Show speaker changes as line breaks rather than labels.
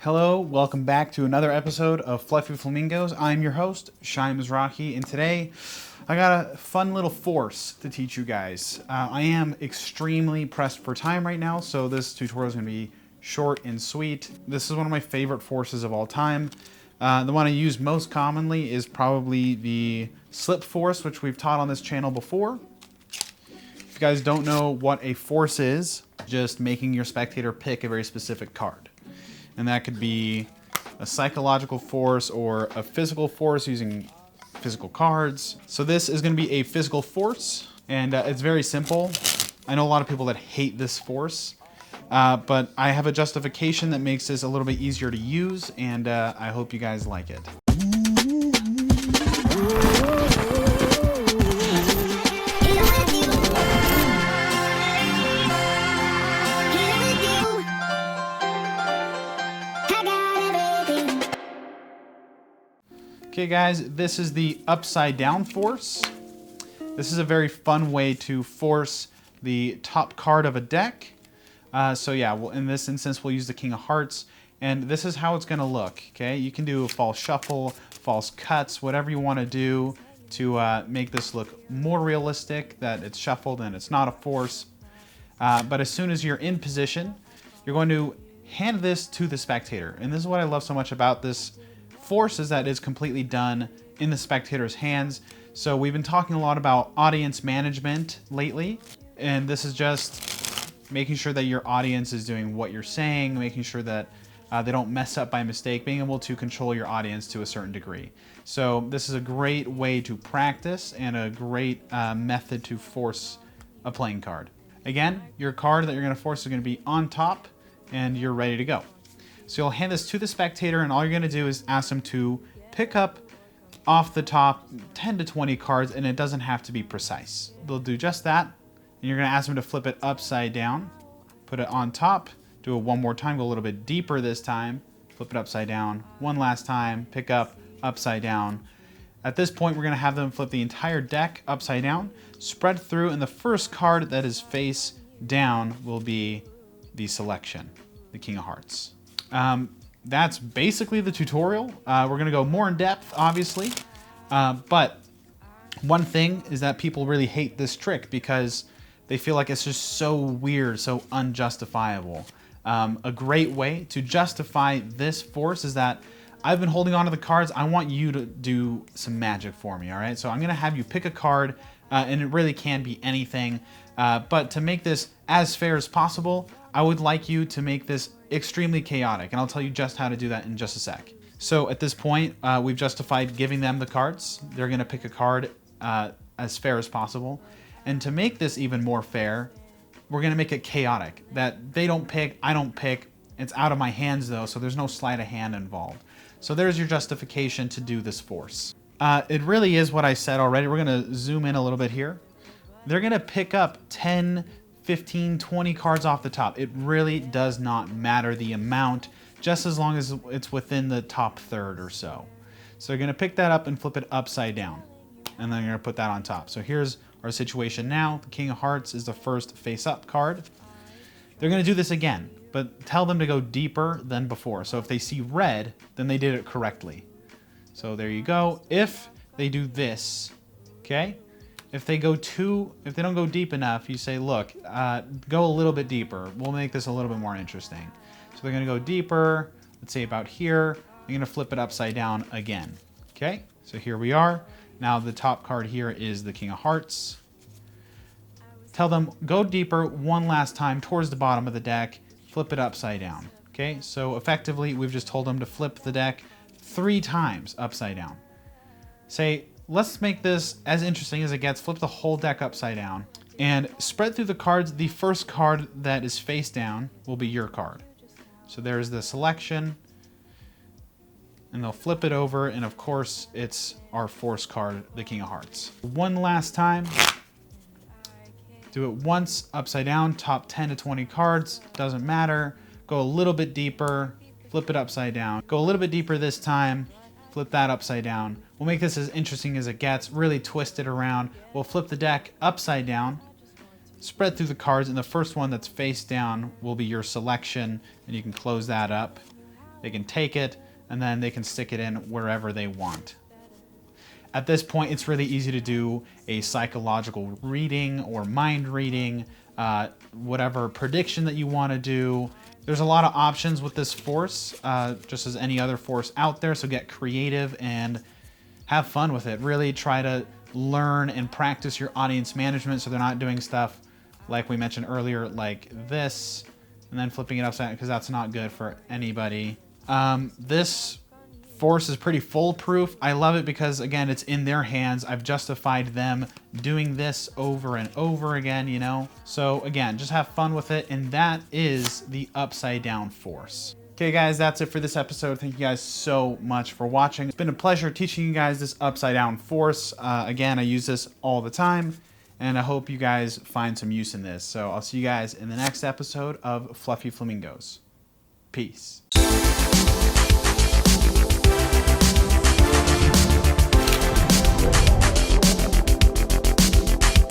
Hello, welcome back to another episode of Fluffy Flamingos. I'm your host, Shai Mizrahi, and today I got a fun little force to teach you guys. I am extremely pressed for time right now, so this tutorial is going to be short and sweet. This is one of my favorite forces of all time. The one I use most commonly is probably the slip force, which we've taught on this channel before. If you guys don't know what a force is, just making your spectator pick a very specific card. And that could be a psychological force or a physical force using physical cards. So this is going to be a physical force, and it's very simple. I know a lot of people that hate this force, but I have a justification that makes this a little bit easier to use, and I hope you guys like it. Okay guys, this is the upside down force. This is a very fun way to force the top card of a deck. So yeah, well, in this instance, we'll use the King of Hearts, and this is how it's gonna look, okay? You can do a false shuffle, false cuts, whatever you wanna do to make this look more realistic, that it's shuffled and it's not a force. But as soon as you're in position, you're going to hand this to the spectator. And this is what I love so much about this force, is that it's completely done in the spectator's hands. So we've been talking a lot about audience management lately, and this is just making sure that your audience is doing what you're saying, making sure that they don't mess up by mistake, being able to control your audience to a certain degree. So this is a great way to practice and a great method to force a playing card. Again, your card that you're going to force is going to be on top, and you're ready to go. So you'll hand this to the spectator, and all you're going to do is ask them to pick up off the top 10 to 20 cards, and it doesn't have to be precise. They'll do just that, and you're going to ask them to flip it upside down, put it on top, do it one more time, go a little bit deeper this time, flip it upside down, one last time, pick up, upside down. At this point, we're going to have them flip the entire deck upside down, spread through, and the first card that is face down will be the selection, the King of Hearts. That's basically the tutorial. We're going to go more in depth, obviously. But one thing is that people really hate this trick because they feel like it's just so weird, so unjustifiable. A great way to justify this force is that I've been holding on to the cards. I want you to do some magic for me, all right? So I'm going to have you pick a card, and it really can be anything. But to make this as fair as possible, I would like you to make this extremely chaotic, and I'll tell you just how to do that in just a sec. So at this point, we've justified giving them the cards. They're going to pick a card as fair as possible. And to make this even more fair, we're going to make it chaotic, that they don't pick, I don't pick. It's out of my hands though, so there's no sleight of hand involved. So there's your justification to do this force. It really is what I said already. We're going to zoom in a little bit here. They're going to pick up 10, 15, 20 cards off the top. It really does not matter the amount, just as long as it's within the top third or so. So you're going to pick that up and flip it upside down, and then you're going to put that on top. So here's our situation now. The King of Hearts is the first face-up card. They're going to do this again, but tell them to go deeper than before. So if they see red, then they did it correctly. So there you go. If they do this, okay? If they don't go deep enough, you say, look, go a little bit deeper. We'll make this a little bit more interesting. So they're going to go deeper, let's say about here. They're going to flip it upside down again. Okay, so here we are. Now the top card here is the King of Hearts. Tell them, go deeper one last time towards the bottom of the deck, flip it upside down. Okay, so effectively, we've just told them to flip the deck 3 times upside down. Say, let's make this as interesting as it gets. Flip the whole deck upside down and spread through the cards. The first card that is face down will be your card. So there's the selection, and they'll flip it over, and of course it's our force card, the King of Hearts. One last time. Do it once upside down, top 10 to 20 cards, doesn't matter. Go a little bit deeper, flip it upside down. Go a little bit deeper this time, flip that upside down. We'll make this as interesting as it gets, really twist it around. We'll flip the deck upside down, spread through the cards, and the first one that's face down will be your selection, and you can close that up. they can take it, and then they can stick it in wherever they want. At this point, it's really easy to do a psychological reading or mind reading, whatever prediction that you want to do. There's a lot of options with this force, just as any other force out there, so get creative and have fun with it. Really try to learn and practice your audience management so they're not doing stuff like we mentioned earlier, like this, and then flipping it upside down, because that's not good for anybody. This force is pretty foolproof. I love it because, again, it's in their hands. I've justified them doing this over and over again, you know? So again, just have fun with it, and that is the upside down force. Okay guys, that's it for this episode. Thank you guys so much for watching. It's been a pleasure teaching you guys this upside down force. Again, I use this all the time, and I hope you guys find some use in this. So I'll see you guys in the next episode of Fluffy Flamingos. Peace.